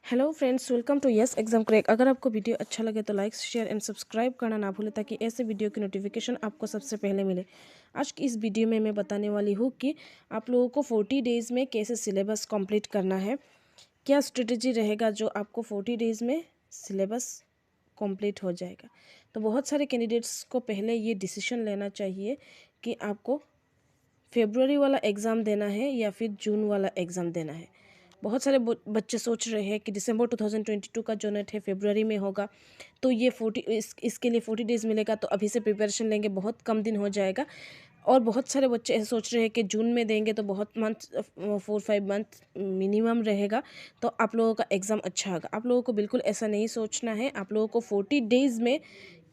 Hello friends, welcome to yes exam crack. अगर आपको video अच्छा लगे तो लाइक शेयर एंड सब्सक्राइब करना ना भूलें ताकि ऐसे वीडियो की नोटिफिकेशन आपको सबसे पहले मिले। आज की इस वीडियो में मैं बताने वाली हूँ कि आप लोगों को 40 डेज़ में कैसे सिलेबस कंप्लीट करना है, क्या स्ट्रेटजी रहेगा जो आपको 40 डेज़ में सिलेबस कंप्लीट हो जाएगा। तो बहुत सारे कैंडिडेट्स को पहले ये डिसीजन लेना चाहिए कि आपको फेब्रुअरी वाला एग्ज़ाम देना है या फिर जून वाला एग्ज़ाम देना है। बहुत सारे बच्चे सोच रहे हैं कि दिसंबर 2022 का जो नेट है फेब्रुअरी में होगा, तो ये इसके लिए 40 डेज़ मिलेगा, तो अभी से प्रिपरेशन लेंगे बहुत कम दिन हो जाएगा। और बहुत सारे बच्चे ऐसे सोच रहे हैं कि जून में देंगे तो बहुत मंथ 4-5 मंथ मिनिमम रहेगा, तो आप लोगों का एग्ज़ाम अच्छा होगा। आप लोगों को बिल्कुल ऐसा नहीं सोचना है। आप लोगों को 40 डेज़ में,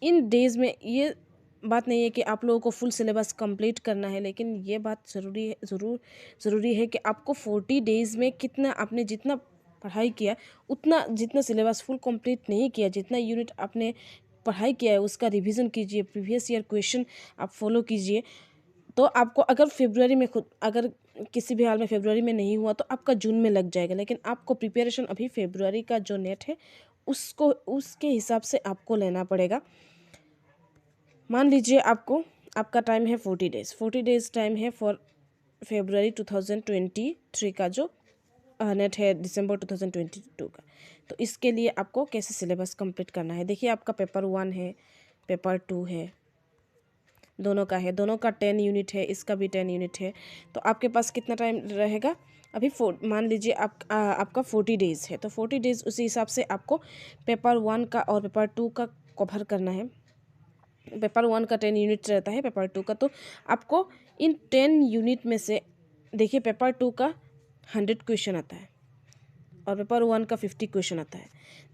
इन डेज़ में, ये बात नहीं है कि आप लोगों को फुल सिलेबस कंप्लीट करना है, लेकिन ये बात ज़रूरी है कि आपको 40 डेज़ में कितना आपने जितना पढ़ाई किया उतना, जितना सिलेबस फुल कंप्लीट नहीं किया, जितना यूनिट आपने पढ़ाई किया है उसका रिवीजन कीजिए, प्रीवियस ईयर क्वेश्चन आप फॉलो कीजिए। तो आपको अगर फेब्रुअरी में अगर किसी भी हाल में फेब्रुअरी में नहीं हुआ तो आपका जून में लग जाएगा, लेकिन आपको प्रिपरेशन अभी फेब्रुअरी का जो नेट है उसको उसके हिसाब से आपको लेना पड़ेगा। मान लीजिए आपका टाइम है 40 डेज़, 40 डेज़ टाइम है फॉर फेब्रुअरी 2023 का जो नेट है दिसंबर 2022 का। तो इसके लिए आपको कैसे सिलेबस कंप्लीट करना है, देखिए आपका पेपर 1 है, पेपर 2 है, दोनों का है, दोनों का 10 यूनिट है, इसका भी 10 यूनिट है। तो आपके पास कितना टाइम रहेगा अभी? मान लीजिए आपका 40 डेज़ है, तो 40 डेज़ उसी हिसाब से आपको पेपर 1 का और पेपर 2 का कवर करना है। पेपर 1 का 10 यूनिट रहता है, पेपर 2 का, तो आपको इन 10 यूनिट में से, देखिए पेपर 2 का 100 क्वेश्चन आता है और पेपर 1 का 50 क्वेश्चन आता है,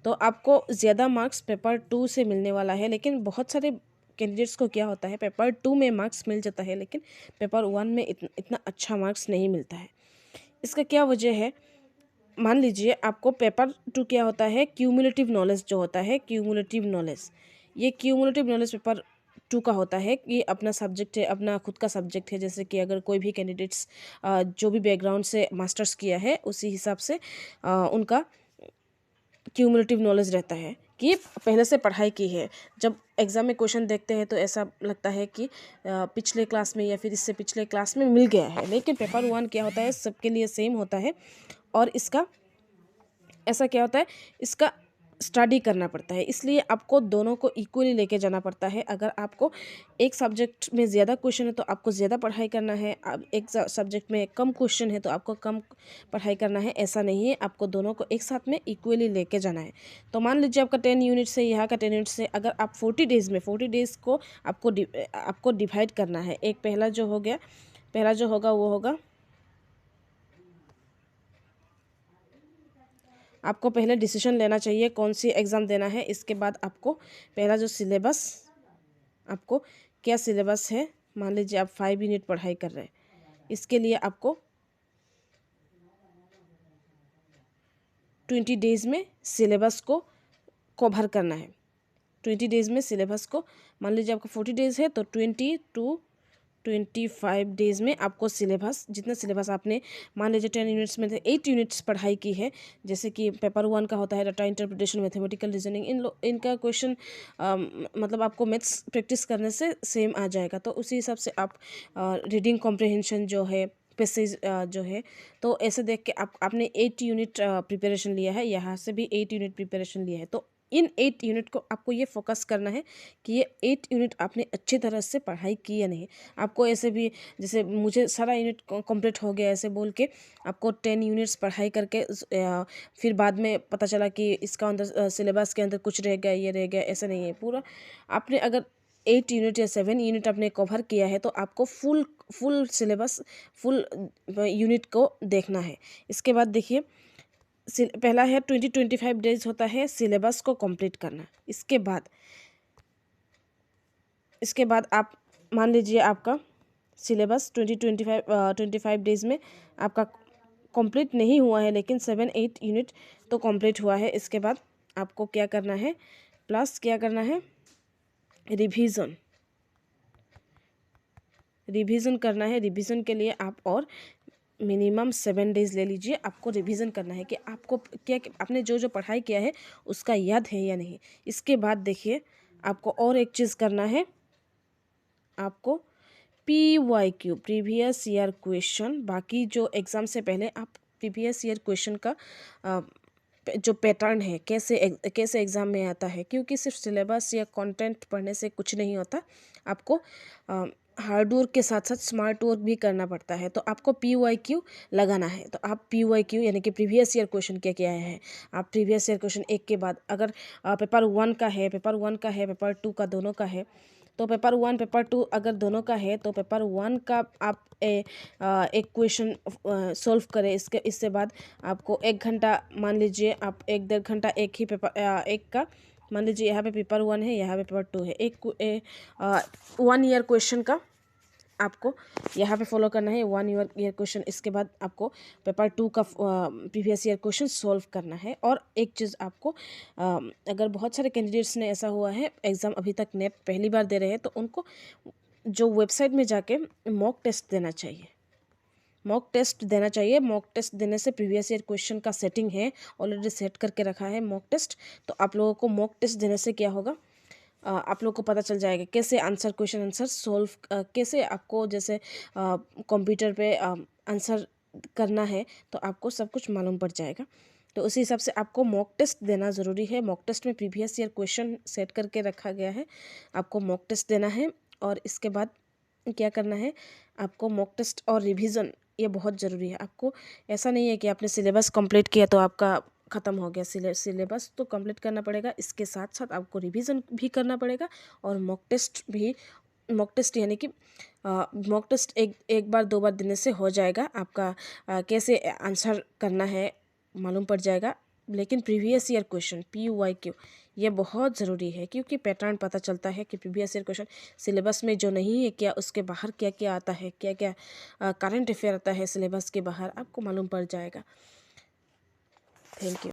तो आपको ज़्यादा मार्क्स पेपर 2 से मिलने वाला है। लेकिन बहुत सारे कैंडिडेट्स को क्या होता है, पेपर 2 में मार्क्स मिल जाता है लेकिन पेपर 1 में इतना अच्छा मार्क्स नहीं मिलता है। इसका क्या वजह है? मान लीजिए आपको पेपर 2 क्या होता है, क्यूमुलेटिव नॉलेज जो होता है, क्यूमुलेटिव नॉलेज, ये क्यूमुलेटिव नॉलेज पेपर 2 का होता है कि अपना सब्जेक्ट है, अपना खुद का सब्जेक्ट है। जैसे कि अगर कोई भी कैंडिडेट्स जो भी बैकग्राउंड से मास्टर्स किया है उसी हिसाब से उनका क्यूमुलेटिव नॉलेज रहता है कि पहले से पढ़ाई की है। जब एग्ज़ाम में क्वेश्चन देखते हैं तो ऐसा लगता है कि पिछले क्लास में या फिर इससे पिछले क्लास में मिल गया है, लेकिन पेपर 1 क्या होता है, सबके लिए सेम होता है। और इसका ऐसा क्या होता है, इसका स्टडी करना पड़ता है, इसलिए आपको दोनों को इक्वली लेके जाना पड़ता है। अगर आपको एक सब्जेक्ट में ज़्यादा क्वेश्चन है तो आपको ज़्यादा पढ़ाई करना है, अब एक सब्जेक्ट में कम क्वेश्चन है तो आपको कम पढ़ाई करना है, ऐसा नहीं है। आपको दोनों को एक साथ में इक्वली लेके जाना है। तो मान लीजिए आपका 10 यूनिट से, यहाँ का 10 यूनिट से, अगर आप 40 डेज़ में 40 डेज़ को आपको डिवाइड करना है। एक पहला जो होगा वो होगा, आपको पहले डिसीजन लेना चाहिए कौन सी एग्ज़ाम देना है। इसके बाद आपको पहला जो सिलेबस, आपको क्या सिलेबस है, मान लीजिए आप 5 यूनिट पढ़ाई कर रहे हैं, इसके लिए आपको 20 डेज़ में सिलेबस को कवर करना है। 20 डेज़ में सिलेबस को, मान लीजिए आपका 40 डेज़ है तो 20 to 25 डेज़ में आपको सिलेबस, जितना सिलेबस आपने, मान लीजिए 10 यूनिट्स में से 8 यूनिट्स पढ़ाई की है, जैसे कि पेपर 1 का होता है डाटा इंटरप्रिटेशन, मैथमेटिकल रीजनिंग, इनका क्वेश्चन मतलब आपको मैथ्स प्रैक्टिस करने से सेम आ जाएगा। तो उसी हिसाब से आप रीडिंग कॉम्प्रिहेंशन जो है, पैसेज जो है, तो ऐसे देख के आपने 8 यूनिट प्रिपरेशन लिया है, यहाँ से भी 8 यूनिट प्रिपरेशन लिया है। तो इन 8 यूनिट को आपको ये फोकस करना है कि ये 8 यूनिट आपने अच्छी तरह से पढ़ाई की या नहीं। आपको ऐसे भी, जैसे मुझे सारा यूनिट कंप्लीट हो गया ऐसे बोल के आपको 10 यूनिट्स पढ़ाई करके फिर बाद में पता चला कि इसका अंदर सिलेबस के अंदर कुछ रह गया, ये रह गया, ऐसा नहीं है। पूरा आपने अगर 8 यूनिट या 7 यूनिट आपने कवर किया है तो आपको फुल सिलेबस, फुल यूनिट को देखना है। इसके बाद देखिए, पहला है 20-25 डेज होता है सिलेबस को कंप्लीट करना। इसके बाद आप मान लीजिए आपका सिलेबस 25 डेज़ में आपका कंप्लीट नहीं हुआ है, लेकिन 7-8 यूनिट तो कंप्लीट हुआ है। इसके बाद आपको क्या करना है, प्लस क्या करना है, रिवीजन करना है। रिवीजन के लिए आप और मिनिमम 7 डेज़ ले लीजिए। आपको रिवीजन करना है कि आपको क्या आपने जो जो पढ़ाई किया है उसका याद है या नहीं। इसके बाद देखिए आपको और एक चीज़ करना है, आपको PYQ प्रीवियस ईयर क्वेश्चन, बाकी जो एग्ज़ाम से पहले आप प्रीवियस ईयर क्वेश्चन का जो पैटर्न है कैसे एग्ज़ाम में आता है, क्योंकि सिर्फ सिलेबस या कंटेंट पढ़ने से कुछ नहीं होता, आपको हार्ड वर्क के साथ साथ स्मार्ट वर्क भी करना पड़ता है। तो आपको PYQ लगाना है। तो आप PYQ यानी कि प्रीवियस ईयर क्वेश्चन क्या क्या है, आप प्रीवियस ईयर क्वेश्चन एक के बाद अगर पेपर 1 का है, पेपर 2 का, दोनों का है, तो पेपर 1 पेपर 2 अगर दोनों का है तो पेपर 1 का आप एक क्वेश्चन सॉल्व करें। इससे बाद आपको 1 घंटा, मान लीजिए आप 1-1.5 घंटा एक ही पेपर एक का, मान लीजिए यहाँ पे पेपर 1 है, यहाँ पे पेपर 2 है, 1 ईयर क्वेश्चन का आपको यहाँ पे फॉलो करना है, 1 ईयर क्वेश्चन। इसके बाद आपको पेपर 2 का प्रीवियस ईयर क्वेश्चन सॉल्व करना है। और एक चीज़ आपको, अगर बहुत सारे कैंडिडेट्स ने ऐसा हुआ है एग्ज़ाम अभी तक नेट पहली बार दे रहे हैं, तो उनको जो वेबसाइट में जाके मॉक टेस्ट देना चाहिए। मॉक टेस्ट देने से प्रीवियस ईयर क्वेश्चन का सेटिंग है, ऑलरेडी सेट करके रखा है मॉक टेस्ट। तो आप लोगों को मॉक टेस्ट देने से क्या होगा, आप लोग को पता चल जाएगा कैसे क्वेश्चन आंसर सॉल्व, कैसे आपको जैसे कंप्यूटर पे आंसर करना है, तो आपको सब कुछ मालूम पड़ जाएगा। तो उसी हिसाब से आपको मॉक टेस्ट देना ज़रूरी है। मॉक टेस्ट में प्रीवियस ईयर क्वेश्चन सेट करके रखा गया है, आपको मॉक टेस्ट देना है। और इसके बाद क्या करना है, आपको मॉक टेस्ट और रिवीजन, ये बहुत ज़रूरी है। आपको ऐसा नहीं है कि आपने सिलेबस कंप्लीट किया तो आपका ख़त्म हो गया, सिलेबस तो कंप्लीट करना पड़ेगा। इसके साथ साथ आपको रिवीजन भी करना पड़ेगा और मॉक टेस्ट यानी कि मॉक टेस्ट एक बार 2 बार देने से हो जाएगा, आपका कैसे आंसर करना है मालूम पड़ जाएगा। लेकिन प्रीवियस ईयर क्वेश्चन PYQ ये बहुत ज़रूरी है, क्योंकि पैटर्न पता चलता है कि प्रीवियस ईयर क्वेश्चन सिलेबस में जो नहीं है क्या, उसके बाहर क्या क्या आता है, क्या क्या करंट अफेयर आता है सिलेबस के बाहर, आपको मालूम पड़ जाएगा। Thank you.